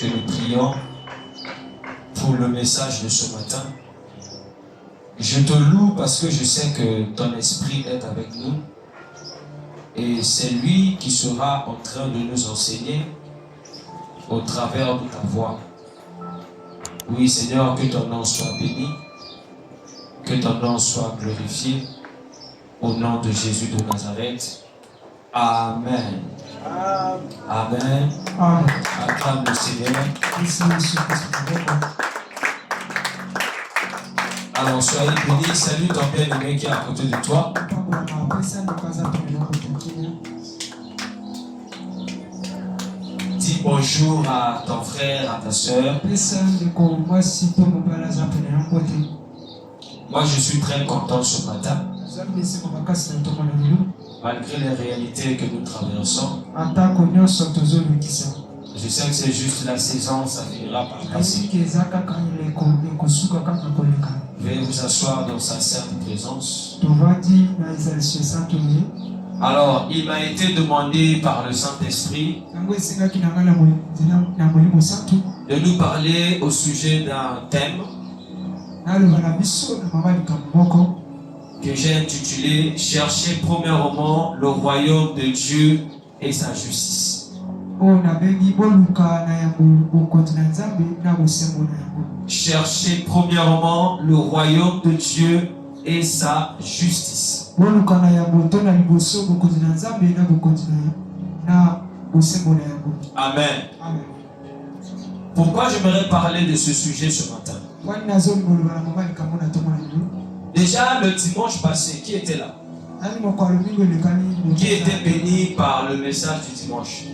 que nous prions pour le message de ce matin. Je te loue parce que je sais que ton esprit est avec nous et c'est lui qui sera en train de nous enseigner au travers de ta voix. Oui, Seigneur, que ton nom soit béni, que ton nom soit glorifié au nom de Jésus de Nazareth. Amen. Amen. Acclame le Seigneur. Alors, soyez bénis. Salut ton bien-aimé qui est à côté de toi. Dis bonjour à ton frère, à ta soeur. Moi, je suis très content ce matin. Malgré les réalités que nous traversons. Je sais que c'est juste la saison, ça finira par passer. Veuillez vous asseoir dans sa sainte présence. Alors, il m'a été demandé par le Saint-Esprit de nous parler au sujet d'un thème que j'ai intitulé « Chercher premièrement le royaume de Dieu et sa justice ». Chercher premièrement le royaume de Dieu et sa justice. Amen. Pourquoi j'aimerais parler de ce sujet ce matin? Déjà le dimanche passé, qui était là? Qui était béni par le message du dimanche?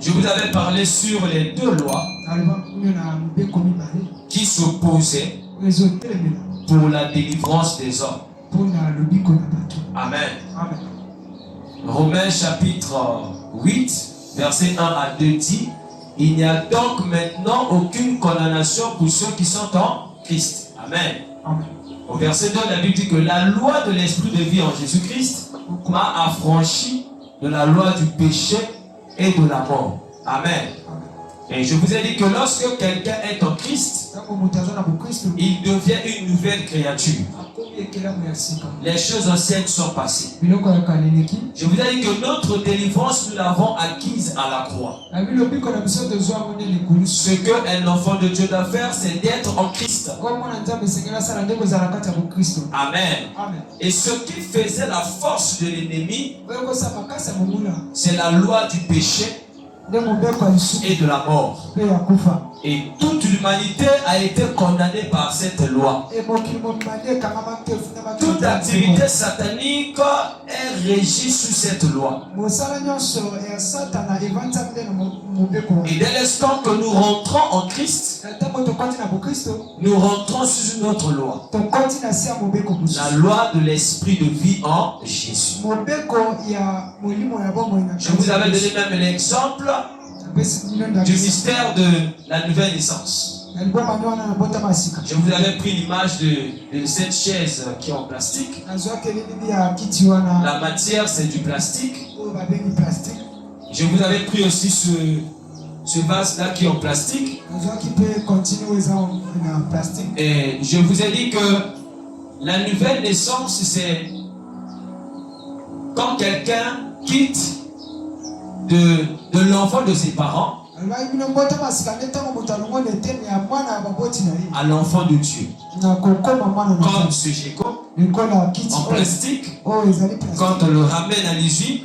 Je vous avais parlé sur les deux lois qui s'opposaient pour la délivrance des hommes. Amen. Romains chapitre 8, verset 1 à 2 dit: il n'y a donc maintenant aucune condamnation pour ceux qui sont en Christ. Amen. Au verset 2, la Bible dit que la loi de l'esprit de vie en Jésus-Christ m'a affranchi de la loi du péché et de la mort. Amen. Et je vous ai dit que lorsque quelqu'un est en Christ, il devient une nouvelle créature. Les choses anciennes sont passées. Je vous ai dit que notre délivrance, nous l'avons acquise à la croix. Ce qu'un enfant de Dieu doit faire, c'est d'être en Christ. Amen. Et ce qui faisait la force de l'ennemi, c'est la loi du péché et de la mort. Et toute l'humanité a été condamnée par cette loi. Toute activité satanique est régie sous cette loi. Et dès l'instant que nous rentrons en Christ, nous rentrons sous une autre loi. La loi de l'esprit de vie en Jésus. Je vous avais donné même l'exemple du mystère de la nouvelle naissance. Je vous avais pris l'image de cette chaise qui est en plastique. La matière, c'est du plastique. Je vous avais pris aussi ce vase-là qui est en plastique. Et je vous ai dit que la nouvelle naissance, c'est quand quelqu'un quitte de l'enfant de ses parents à l'enfant de Dieu. Comme ce Géco en plastique, quand on le ramène à l'usine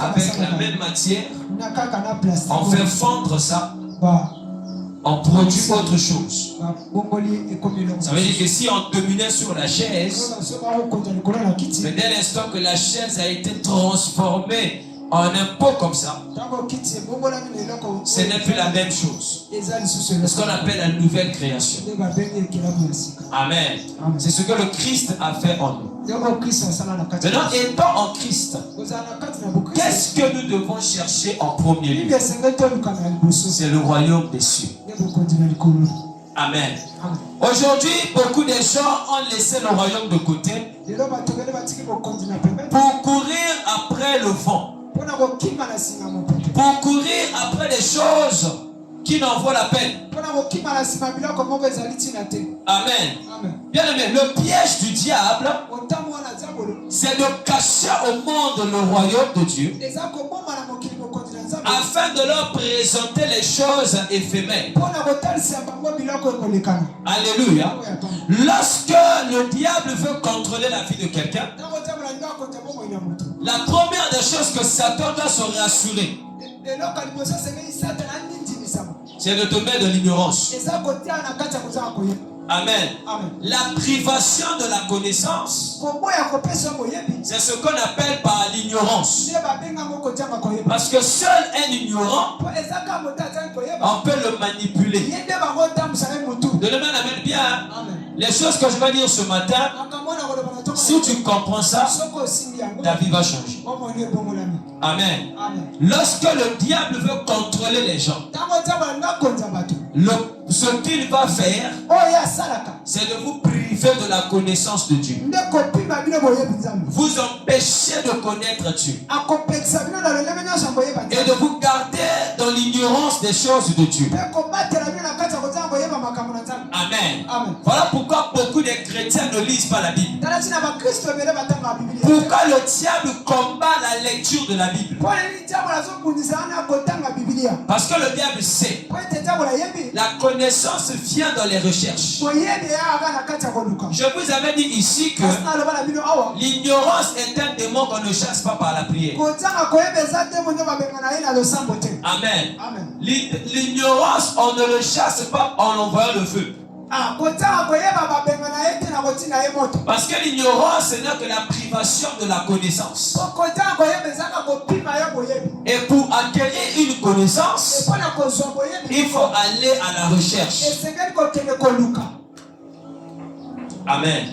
avec la même matière, on fait fondre ça, on produit autre chose. Ça veut dire que si on dominait sur la chaise, mais dès l'instant que la chaise a été transformée en un pot comme ça, ce n'est plus la même chose. C'est ce qu'on appelle la nouvelle création. Amen. C'est ce que le Christ a fait en nous. Maintenant, étant en Christ, qu'est-ce que nous devons chercher en premier lieu? C'est le royaume des cieux. Amen. Aujourd'hui, beaucoup de gens ont laissé le royaume de côté pour courir après le vent. pour courir après les choses qui n'en vaut la peine. Amen. Bien aimé, le piège du diable, c'est de cacher au monde le royaume de Dieu afin de leur présenter les choses éphémères. Alléluia. Lorsque le diable veut contrôler la vie de quelqu'un, la première des choses que Satan doit se rassurer, c'est de te mettre de l'ignorance. Amen. La privation de la connaissance, c'est ce qu'on appelle par l'ignorance. Parce que seul un ignorant, on peut le manipuler. De le même bien, les choses que je vais dire ce matin, si tu comprends ça, ta vie va changer. Amen. Lorsque le diable veut contrôler les gens, ce qu'il va faire, c'est de vous priver de la connaissance de Dieu. Vous empêcher de connaître Dieu. Et de vous garder dans l'ignorance des choses de Dieu. Amen. Voilà pourquoi beaucoup de chrétiens ne lisent pas la Bible. Pourquoi le diable combat la lecture de la Bible? Parce que le diable sait. La connaissance vient dans les recherches. Je vous avais dit ici que l'ignorance est un démon qu'on ne chasse pas par la prière. Amen. L'ignorance, on ne le chasse pas en envoyant le feu. Parce que l'ignorance, ce n'est que la privation de la connaissance. Et pour acquérir une connaissance, il faut aller à la recherche. Amen.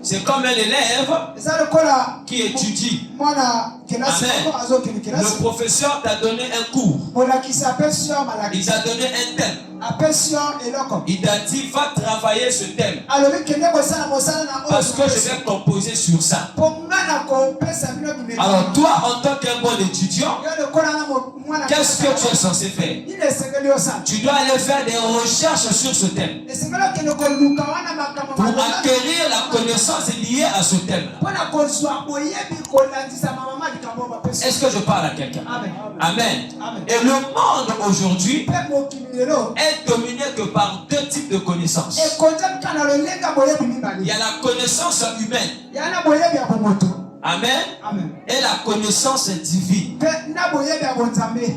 C'est comme un élève qui étudie. Amen. Le professeur t'a donné un cours. Il t'a donné un thème. Il t'a dit, va travailler ce thème. Parce que je vais composer sur ça. Alors toi, en tant qu'un bon étudiant, qu'est-ce que tu es censé faire? Tu dois aller faire des recherches sur ce thème pour acquérir la connaissance liée à ce thème. Est-ce que je parle à quelqu'un? Amen. Et le monde aujourd'hui est dominé que par deux types de connaissances. Il y a la connaissance humaine. Amen. Et la connaissance divine.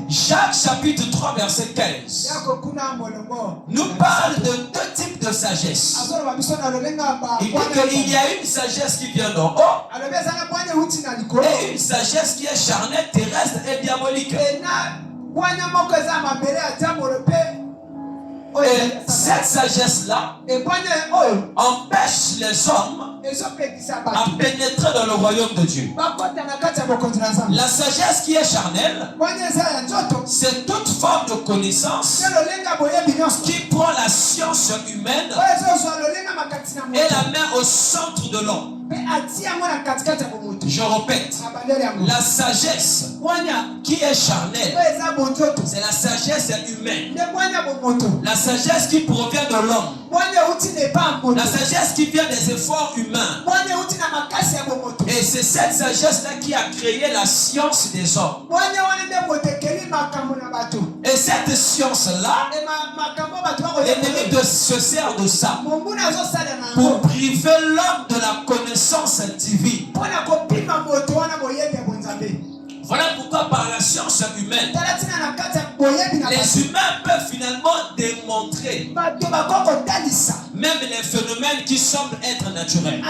Jacques chapitre 3 verset 15 nous parle de deux types de sagesse. Il dit qu'il y a une sagesse qui vient d'en haut et une sagesse qui est charnelle, terrestre et diabolique. Et cette sagesse-là empêche les hommes à pénétrer dans le royaume de Dieu. La sagesse qui est charnelle, c'est toute forme de connaissance qui prend la science humaine et la met au centre de l'homme. Je répète, la sagesse qui est charnelle, c'est la sagesse humaine. La sagesse qui provient de l'homme. La sagesse qui vient des efforts humains. Et c'est cette sagesse-là qui a créé la science des hommes. Et cette science-là, l'ennemi se sert de ça pour priver l'homme de la connaissance divine. Voilà pourquoi par la science humaine, les humains peuvent finalement démontrer même les phénomènes qui semblent être naturels.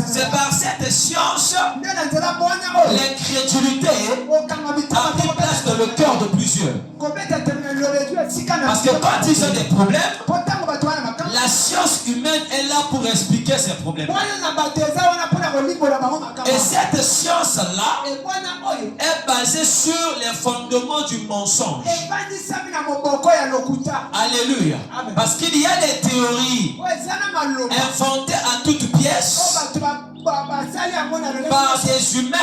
C'est par cette science l'incrédulité a pris place dans le cœur de plusieurs. Parce que quand ils ont des problèmes, la science humaine est là pour expliquer ces problèmes. Et cette science-là est basée sur les fondements du mensonge. Alléluia. Parce qu'il y a des théories inventées à toute pièce par des humains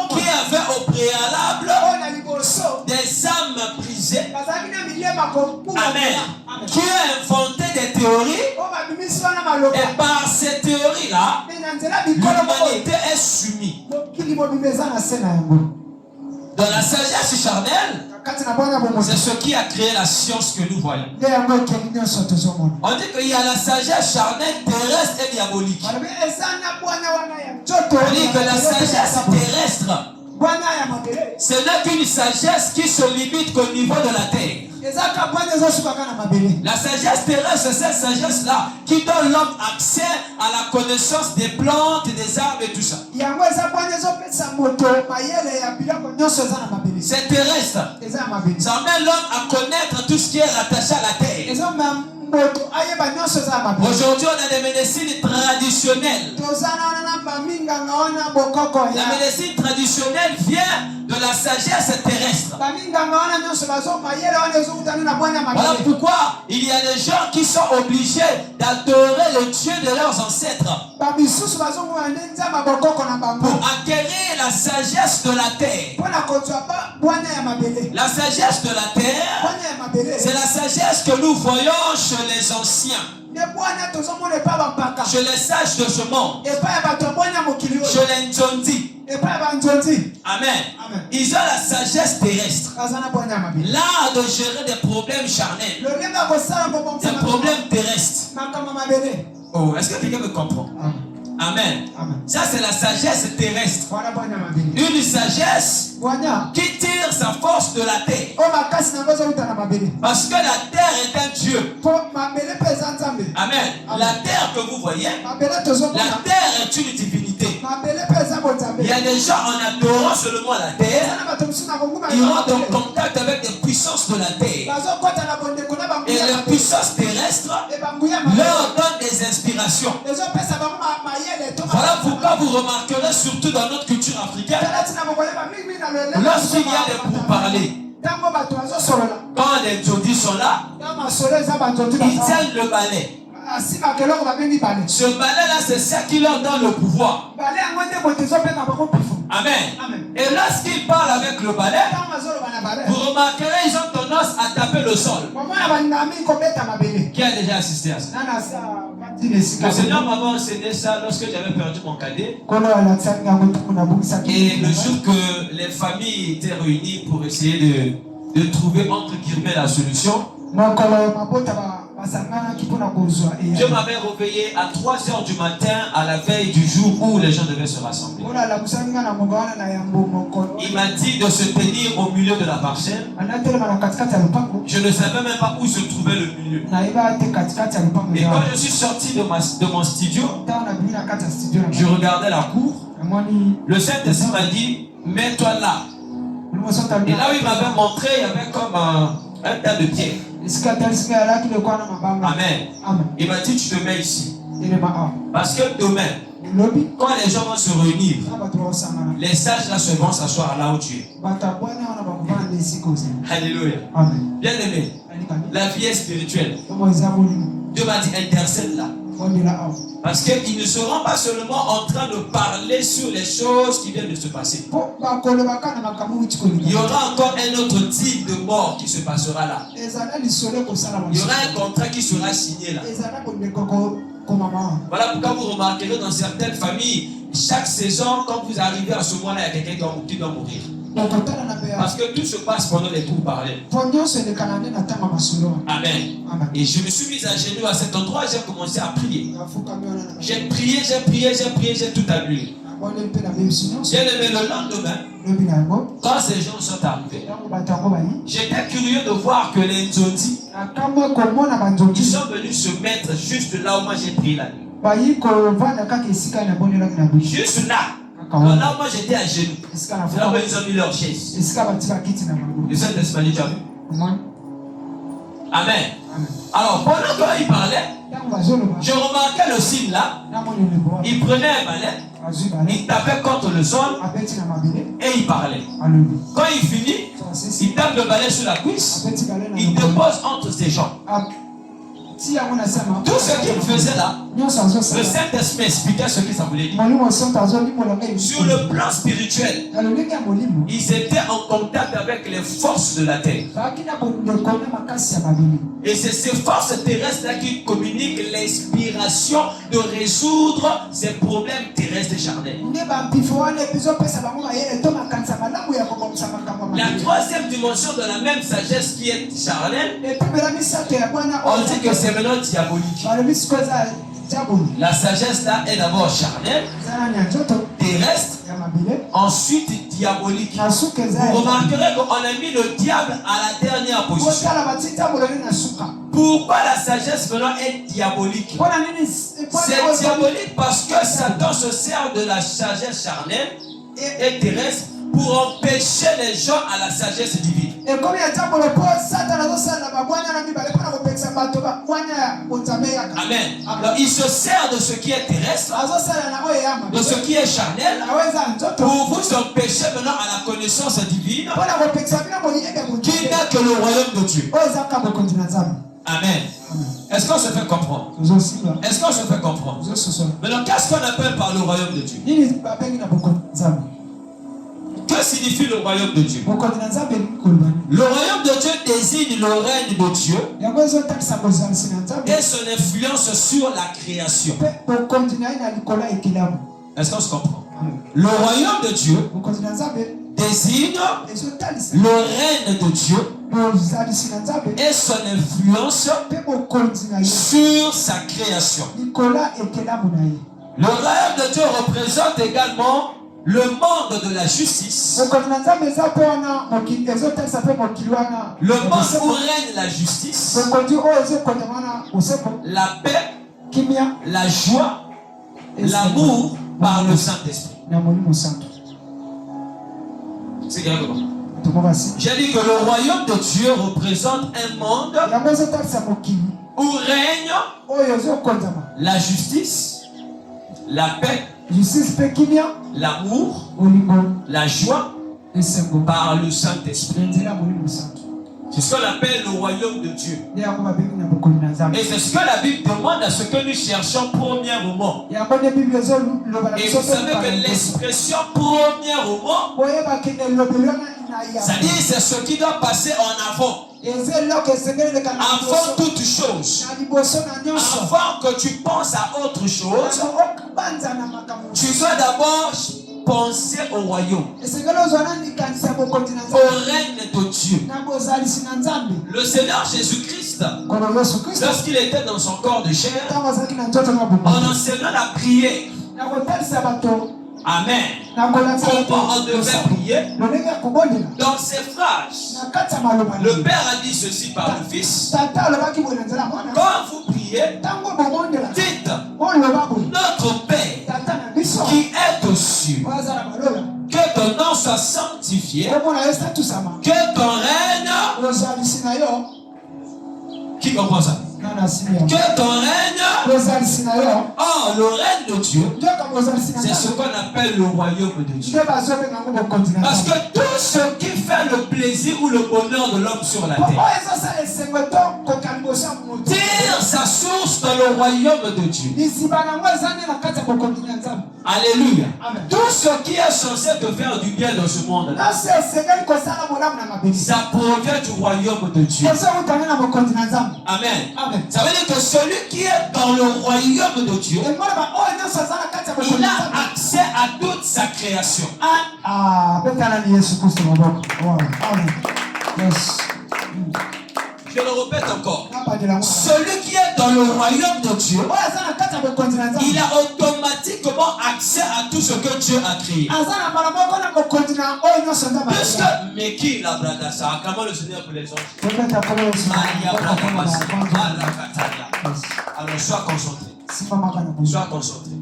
qui avaient au préalable des âmes brisées. Amen. Qui ont inventé des théories. Et par ces théories-là, l'humanité est soumise. Dans la sagesse charnelle, c'est ce qui a créé la science que nous voyons. On dit qu'il y a la sagesse charnelle terrestre et diabolique. On dit que la sagesse terrestre, ce n'est qu'une sagesse qui se limite qu'au niveau de la terre. La sagesse terrestre, c'est cette sagesse-là qui donne l'homme accès à la connaissance des plantes, des arbres et tout ça. C'est terrestre. Ça amène l'homme à connaître tout ce qui est rattaché à la terre. Aujourd'hui, on a des médecines traditionnelles. La médecine traditionnelle vient de la sagesse terrestre. Voilà pourquoi il y a des gens qui sont obligés d'adorer le Dieu de leurs ancêtres pour acquérir la sagesse de la terre. La sagesse de la terre, c'est la sagesse que nous voyons chez les anciens, chez les sages de ce monde, chez les Njondi. Amen. Ils ont la sagesse terrestre. L'art de gérer des problèmes charnels, des problèmes terrestres. Oh, est-ce que quelqu'un me comprend? Amen. Ça, c'est la sagesse terrestre. Une sagesse qui tire sa force de la terre. Parce que la terre est un Dieu. Amen. La terre que vous voyez, la terre est une divinité. Il y a des gens en adorant seulement la terre, ils rentrent en contact avec des puissances de la terre. Et les puissances terrestres leur donnent des inspirations. Voilà pourquoi vous remarquerez surtout dans notre culture africaine, lorsqu'il y a des pourparlers, quand les Njondi sont là, ils tiennent le balai. Ce balai-là, c'est ça qui leur donne le pouvoir. Amen. Et lorsqu'ils parlent avec le balai, vous remarquerez, ils ont tendance à taper le sol. Qui a déjà assisté à ça? Le Seigneur m'avait enseigné ça lorsque j'avais perdu mon cadet. Et le jour que les familles étaient réunies pour essayer de trouver entre guillemets la solution, je m'avais réveillé à 3h du matin à la veille du jour où les gens devaient se rassembler. Il m'a dit de se tenir au milieu de la parcelle. Je ne savais même pas où se trouvait le milieu. Et quand je suis sorti de mon studio, je regardais la cour. Le Saint-Esprit m'a dit, mets-toi là. Et là où il m'avait montré, il y avait comme un tas de pierres. Amen. Il m'a dit, tu te mets ici. Parce que demain, quand les gens vont se réunir, les sages là se vont s'asseoir là où tu es. Alléluia. Bien aimé, la vie est spirituelle. Dieu m'a dit, intercède là. Parce qu'ils ne seront pas seulement en train de parler sur les choses qui viennent de se passer. Il y aura encore un autre type de mort qui se passera là. Il y aura un contrat qui sera signé là. Voilà pourquoi vous remarquerez dans certaines familles, chaque saison, quand vous arrivez à ce moment-là, il y a quelqu'un qui doit mourir. Parce que tout se passe pendant les pourparlers. Amen. Et je me suis mis à genoux à cet endroit et j'ai commencé à prier. J'ai prié, j'ai tout annulé. Bien aimé, le lendemain, quand ces gens sont arrivés, j'étais curieux de voir que les Njondi, ils sont venus se mettre juste là où moi j'ai prié la nuit. Juste là. Alors là, moi j'étais à genoux. C'est là où ils ont mis leur chaise. Le Saint-Esprit m'a dit, tu as vu? Amen. Alors pendant qu'il parlait, je remarquais le signe là. Il prenait un balai, il tapait contre le sol et il parlait. Quand il finit, il tape le balai sur la cuisse, il dépose entre ses jambes. Tout ce qu'il faisait là, le Saint-Esprit expliquait ce que ça voulait dire. Sur le plan spirituel, ils étaient en contact avec les forces de la terre. Et c'est ces forces terrestres-là qui communiquent l'inspiration de résoudre ces problèmes terrestres et charnels. La troisième dimension de la même sagesse qui est charnelle, on dit que c'est maintenant diabolique. La sagesse là est d'abord charnelle, terrestre, ensuite diabolique. Vous remarquerez qu'on a mis le diable à la dernière position. Pourquoi la sagesse maintenant est diabolique? C'est diabolique parce que Satan se sert de la sagesse charnelle et terrestre pour empêcher les gens à la sagesse divine. Amen. Alors, il se sert de ce qui est terrestre, de ce qui est charnel, pour vous empêcher maintenant à la connaissance divine, qui n'est que le royaume de Dieu. Amen. Est-ce qu'on se fait comprendre? Est-ce qu'on se fait comprendre? Maintenant, qu'est-ce qu'on appelle par le royaume de Dieu? Que signifie le royaume de Dieu? Le royaume de Dieu désigne le règne de Dieu et son influence sur la création. Est-ce qu'on se comprend? Le royaume de Dieu désigne le règne de Dieu et son influence sur sa création. Le royaume de Dieu représente également le monde de la justice. Le monde où règne la justice, la paix, la joie, l'amour par le Saint-Esprit. C'est grave. J'ai dit que le royaume de Dieu représente un monde où règne la justice, la paix, l'amour, la joie par le Saint-Esprit. C'est ce qu'on appelle le royaume de Dieu. Et c'est ce que la Bible demande à ce que nous cherchons premièrement. Et vous savez que l'expression premièrement, c'est-à-dire c'est ce qui doit passer en avant. Avant toute chose, avant que tu penses à autre chose, tu dois d'abord penser au royaume, au règne de Dieu. Le Seigneur Jésus-Christ, lorsqu'il était dans son corps de chair, en enseignant la prière, amen, comment on devait prier, dans ces phrases, le Père a dit ceci par le Fils: quand vous priez, dites: notre Père qui est aux cieux, que ton nom soit sanctifié, que ton règne, qui comprend ça? Que ton règne, le règne de Dieu, c'est ce qu'on appelle le royaume de Dieu. Parce que tout ce qui fait le plaisir ou le bonheur de l'homme sur la terre tire sa source dans le royaume de Dieu. Alléluia. Tout ce qui est censé te faire du bien dans ce monde, ça provient du royaume de Dieu. Amen. Ça veut dire que celui qui est dans le royaume de Dieu, il a accès à toute sa création. Je le répète encore. Celui qui est dans le royaume de Dieu, il a automatiquement accès à tout ce que Dieu a créé. Puisque, mais qui la brada ça? Comment le Seigneur pour les anges? Alors sois concentré. Sois concentré.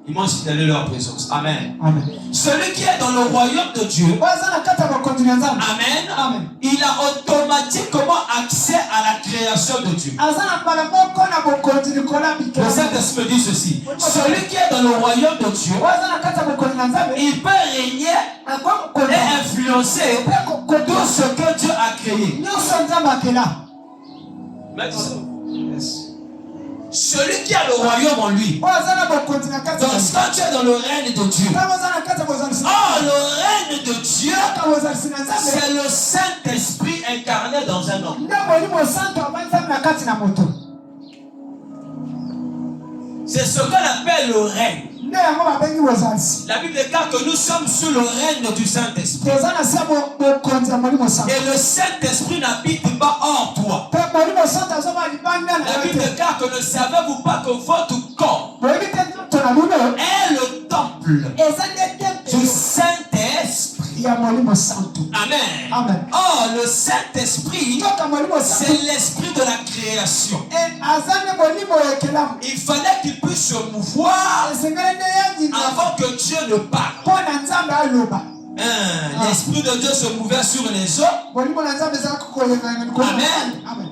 Ils m'ont signalé leur présence. Amen. Amen. Celui qui est dans le royaume de Dieu, amen, il a automatiquement accès à la création de Dieu. Le Saint-Esprit dit ceci: celui qui est dans le royaume de Dieu, il peut régner et influencer tout ce que Dieu a créé. Celui qui a le royaume en lui. Donc quand tu es dans le règne de Dieu. Oh, le règne de Dieu, c'est le Saint-Esprit incarné dans un homme. C'est ce qu'on appelle le règne. La Bible déclare que nous sommes sous le règne du Saint-Esprit. Et le Saint-Esprit n'habite pas hors toi. La Bible déclare que ne savez-vous pas que votre corps est le temple du Saint-Esprit. Amen. Oh, le Saint-Esprit, c'est l'esprit de la création. Il fallait qu'il puisse se mouvoir avant que Dieu ne parle. L'Esprit de Dieu se mouvait sur les eaux. Amen.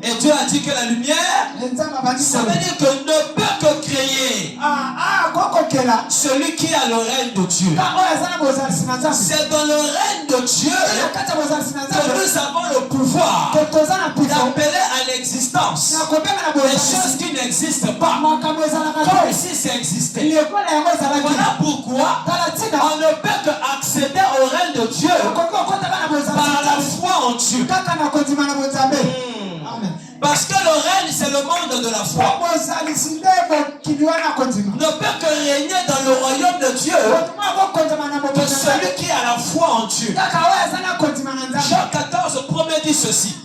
Et Dieu a dit que la lumière, ça veut dire que ne peut que créer celui qui a le règne de Dieu. C'est dans le règne de Dieu que nous avons le pouvoir d'appeler à l'existence des choses qui n'existent pas, comme si ça existait. Voilà pourquoi on ne peut qu'accéder au règne de Dieu par la foi en Dieu. Parce que le règne, c'est le monde de la foi. Ne peut que régner dans le royaume de Dieu que celui qui a la foi en Dieu. Jean 14, premier dit ceci.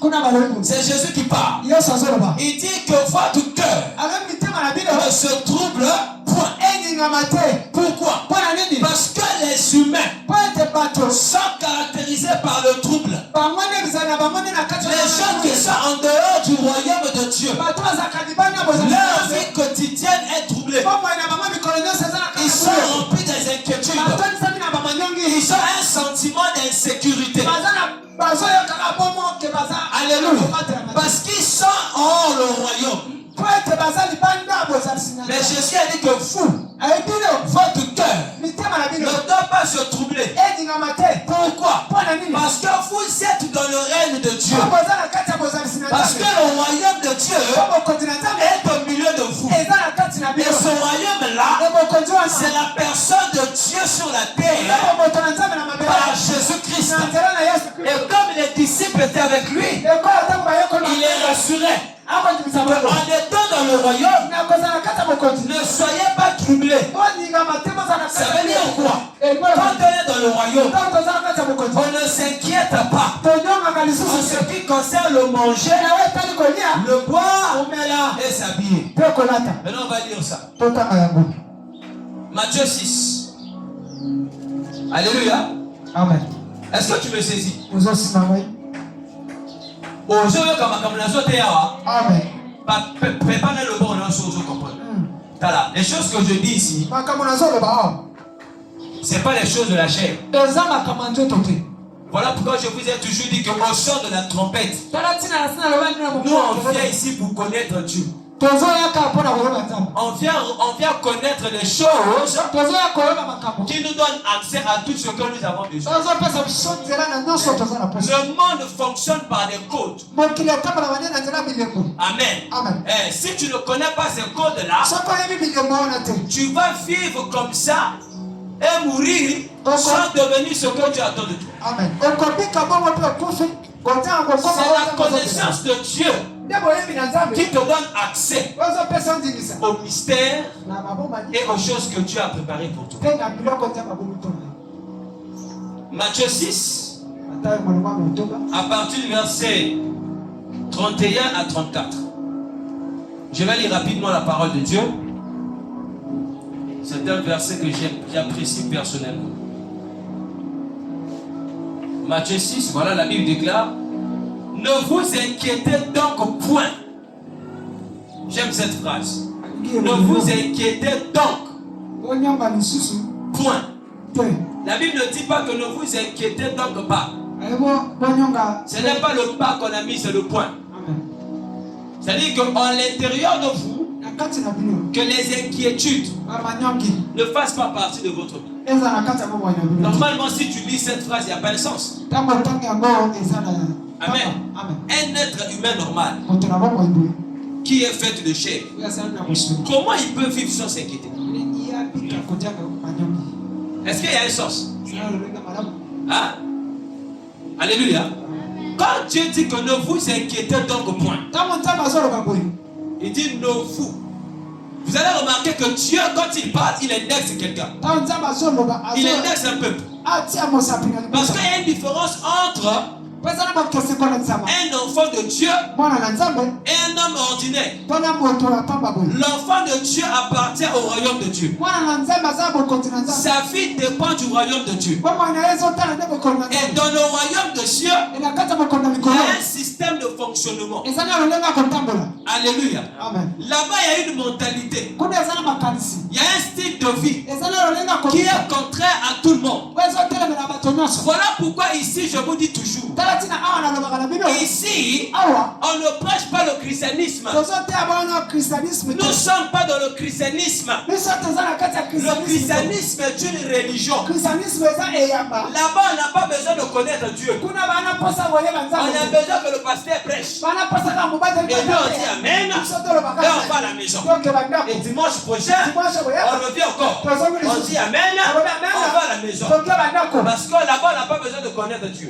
C'est Jésus qui parle. Il dit que votre cœur ne se trouble point. Pourquoi? Parce que les humains sont caractérisés par le trouble. Les gens qui sont en dehors du royaume de Dieu, leur vie quotidienne est troublée. Ils sont remplis des inquiétudes. Ils ont un sentiment d'insécurité. Alléluia. Parce qu'ils sont hors le royaume. Mais Jésus a dit que vous, votre cœur ne doit pas se troubler. Pourquoi? Parce que vous êtes dans le règne de Dieu. Parce que le royaume de Dieu est au milieu de vous. Et ce royaume-là, c'est la personne de Dieu sur la terre par Jésus-Christ. Et comme les disciples étaient avec lui, il les rassurait. En étant dans le royaume, ne soyez pas troublés. Ça veut dire quoi? Quand on est dans le royaume, on ne s'inquiète pas en ce qui concerne le manger, le boire et s'habiller. Maintenant on va lire ça. Matthieu 6. Alléluia. Amen. Est-ce que tu me saisis? Amen. Les choses que je dis ici, ce n'est pas les choses de la chair. Voilà pourquoi je vous ai toujours dit qu'au son de la trompette, nous on vient ici pour connaître Dieu. On vient connaître les choses qui nous donnent accès à tout ce que nous avons besoin. Le monde fonctionne par des codes. Amen. Si tu ne connais pas ces codes-là, tu vas vivre comme ça et mourir sans devenir ce que tu attends de toi. Amen. C'est la connaissance de Dieu qui te donne accès au mystère et aux choses que Dieu a préparées pour toi. Matthieu 6, à partir du verset 31 à 34. Je vais lire rapidement la parole de Dieu. C'est un verset que j'apprécie personnellement. Matthieu 6, voilà, la Bible déclare: ne vous inquiétez donc point. J'aime cette phrase. Ne vous inquiétez donc point. La Bible ne dit pas que ne vous inquiétez donc pas. Ce n'est pas le pas qu'on a mis, c'est le point. C'est-à-dire qu'en l'intérieur de vous, que les inquiétudes ne fassent pas partie de votre vie. Normalement, si tu lis cette phrase, il n'y a pas de sens. Amen. Un être humain normal qui est faite de chair. Comment il peut vivre sans s'inquiéter? Est-ce qu'il y a un sens? Hein? Alléluia. Quand Dieu dit que ne vous inquiétez donc au point, il dit ne vous. Vous allez remarquer que Dieu, quand il parle, il indexe quelqu'un. Il indexe un peuple. Parce qu'il y a une différence entre un enfant de Dieu et un homme ordinaire. L'enfant de Dieu appartient au royaume de Dieu. Sa vie dépend du royaume de Dieu. Et dans le royaume de Dieu, il y a un système de fonctionnement. Alléluia. Là-bas, il y a une mentalité. Il y a un style de vie qui est contraire à tout le monde. Voilà pourquoi ici, je vous dis toujours. Ici, on ne prêche pas le christianisme. Nous ne sommes pas dans le christianisme. Le christianisme est une religion. Là-bas, on n'a pas besoin de connaître Dieu. On a besoin que le pasteur prêche. Et nous, on dit Amen. Et on va à la maison. Et dimanche prochain, on revient encore. On dit Amen. On va à la maison. Parce que là-bas, on n'a pas besoin de connaître Dieu.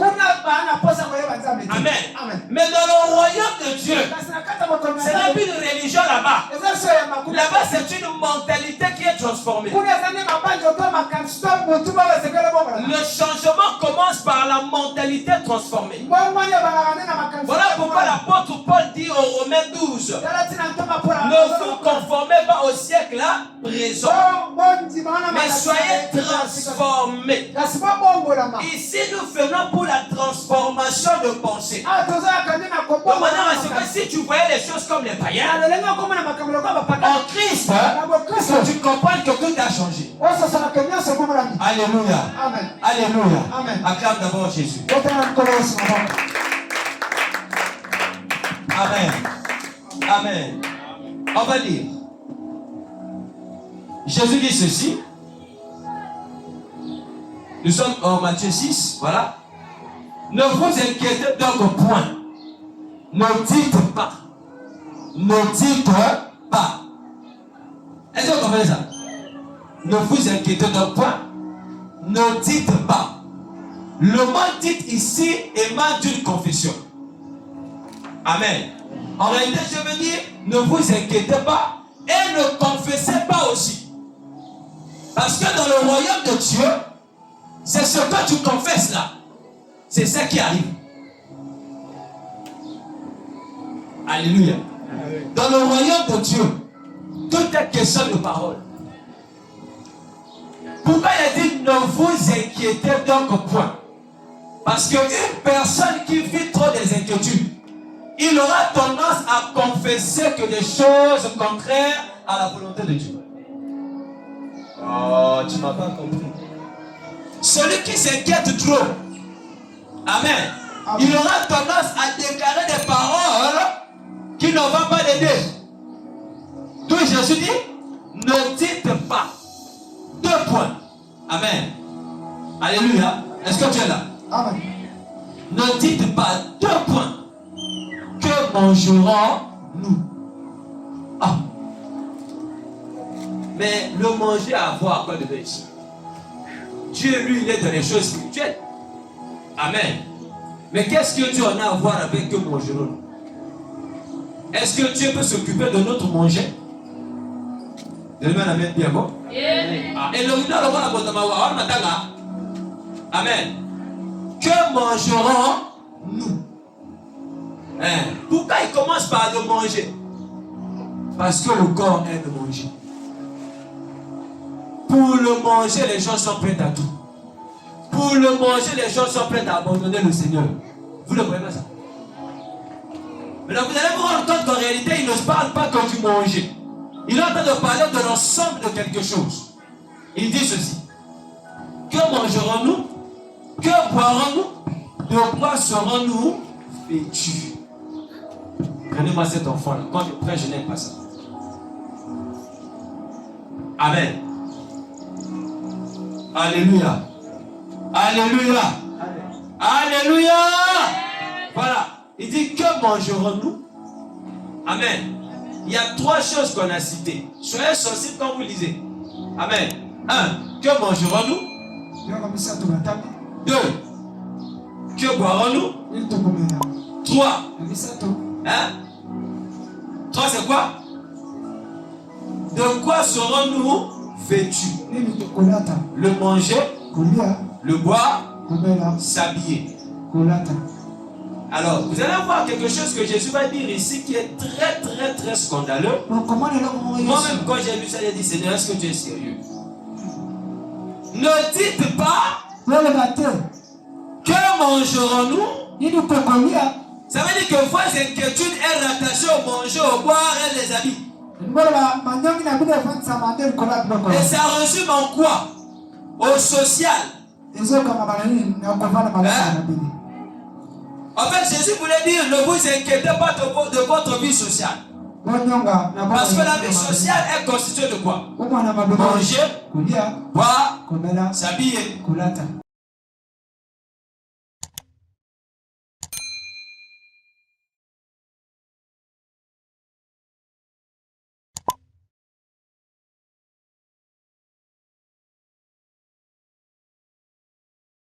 Amen. Mais dans le royaume de Dieu, ce n'est plus une religion là-bas. Là-bas, c'est une mentalité qui est transformée. Le changement commence par la mentalité transformée. Voilà pourquoi l'apôtre Paul dit au Romains 12, ne vous conformez pas au siècle présent, mais soyez transformés. Ici, nous faisons pour la transformation de pensée. Donc maintenant, si tu voyais les choses comme les païens, en Christ, tu comprends que tout a changé. Alléluia. Amen. Alléluia. Amen. Acclame d'abord Jésus. Amen. Amen. On va lire. Jésus dit ceci. Nous sommes en Matthieu 6. Voilà. Ne vous inquiétez donc point. Ne dites pas. Ne dites pas. Est-ce que vous comprenez ça? Ne vous inquiétez donc point. Ne dites pas. Le mot dit ici émane d'une confession. Amen. En réalité, je veux dire, ne vous inquiétez pas et ne confessez pas aussi. Parce que dans le royaume de Dieu, c'est ce que tu confesses là. C'est ça qui arrive. Alléluia. Dans le royaume de Dieu, tout est question de parole. Pourquoi il a dit ne vous inquiétez donc point? Parce qu'une personne qui vit trop des inquiétudes, il aura tendance à confesser que des choses contraires à la volonté de Dieu. Oh, tu ne m'as pas compris. Celui qui s'inquiète trop, amen, il aura tendance à déclarer des paroles qui ne vont pas l'aider. D'où Jésus dit, ne dites pas. 2 points. Amen. Alléluia. Est-ce que tu es là? Amen. Ne dites pas 2 points. Que mangerons-nous? Ah. Mais le manger a à voir quoi de ici? Dieu, lui, il est dans les choses spirituelles. Amen. Mais qu'est-ce que Dieu en a à voir avec que mangerons-nous? Est-ce que Dieu peut s'occuper de notre manger? Amen. Bien bon. Amen. Que mangerons-nous? Pourquoi il commence par le manger? Parce que le corps aime manger. Pour le manger, les gens sont prêts à tout. Pour le manger, les gens sont prêts à abandonner le Seigneur. Vous ne voyez pas ça? Mais là, vous allez vous rendre compte qu'en réalité, il ne parle pas que du manger. Il est en train de parler de l'ensemble de quelque chose. Il dit ceci. Que mangerons-nous? Que boirons-nous? De quoi serons-nous vêtus? Prenez-moi cet enfant-là. Quand je prêche, je n'aime pas ça. Amen. Alléluia. Alléluia. Alléluia. Voilà. Il dit que mangerons-nous? Amen. il y a 3 choses qu'on a citées. Soyez sensibles quand vous lisez. Amen. 1. Que mangerons-nous? 2. Que boirons-nous? 3. Hein? 3 c'est quoi? De quoi serons-nous vêtus? Le manger, le boire, s'habiller. Alors, vous allez voir quelque chose que Jésus va dire ici qui est très très très scandaleux. Moi-même quand j'ai lu ça, j'ai dit Seigneur, est-ce que tu es sérieux? Ne dites pas que mangerons-nous? Ça veut dire que vos inquiétudes est rattachée au manger, au boire et les habits. Et ça résume en quoi? Au social. En fait, Jésus voulait dire, ne vous inquiétez pas de votre vie sociale. Parce que la vie sociale est constituée de quoi? Manger, boire, s'habiller.